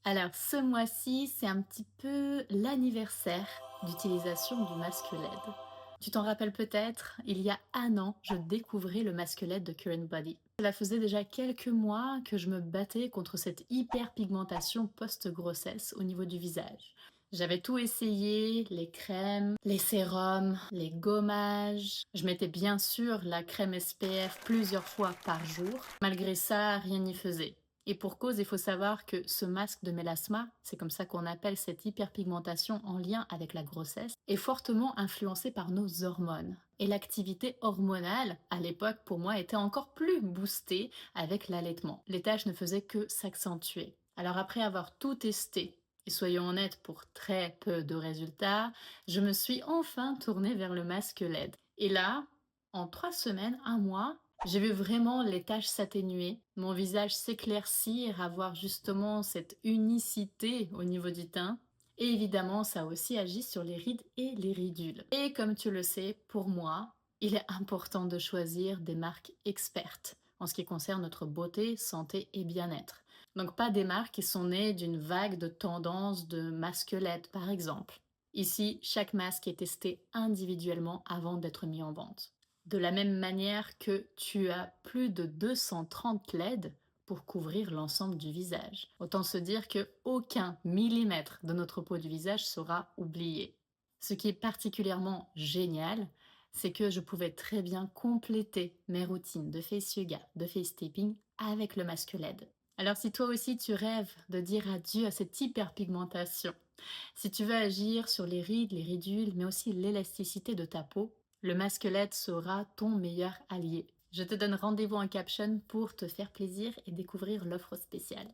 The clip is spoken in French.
Alors, ce mois-ci, c'est un petit peu l'anniversaire d'utilisation du masque LED. Tu t'en rappelles peut-être, il y a un an, je découvrais le masque LED de Current Body. Cela faisait déjà quelques mois que je me battais contre cette hyperpigmentation post-grossesse au niveau du visage. J'avais tout essayé, les crèmes, les sérums, les gommages. Je mettais bien sûr la crème SPF plusieurs fois par jour. Malgré ça, rien n'y faisait. Et pour cause, il faut savoir que ce masque de mélasma, c'est comme ça qu'on appelle cette hyperpigmentation en lien avec la grossesse, est fortement influencé par nos hormones. Et l'activité hormonale, à l'époque, pour moi, était encore plus boostée avec l'allaitement. Les tâches ne faisaient que s'accentuer. Alors après avoir tout testé, et soyons honnêtes, pour très peu de résultats, je me suis enfin tournée vers le masque LED. Et là, en 3 semaines, un mois, j'ai vu vraiment les taches s'atténuer, mon visage s'éclaircir, avoir justement cette unicité au niveau du teint. Et évidemment, ça a aussi agi sur les rides et les ridules. Et comme tu le sais, pour moi, il est important de choisir des marques expertes en ce qui concerne notre beauté, santé et bien-être. Donc pas des marques qui sont nées d'une vague de tendances de masques LED, par exemple. Ici, chaque masque est testé individuellement avant d'être mis en vente. De la même manière que tu as plus de 230 LED pour couvrir l'ensemble du visage. Autant se dire que aucun millimètre de notre peau du visage sera oublié. Ce qui est particulièrement génial, c'est que je pouvais très bien compléter mes routines de face yoga, de face taping avec le masque LED. Alors si toi aussi tu rêves de dire adieu à cette hyperpigmentation, si tu veux agir sur les rides, les ridules, mais aussi l'élasticité de ta peau, le masque LED sera ton meilleur allié. Je te donne rendez-vous en caption pour te faire plaisir et découvrir l'offre spéciale.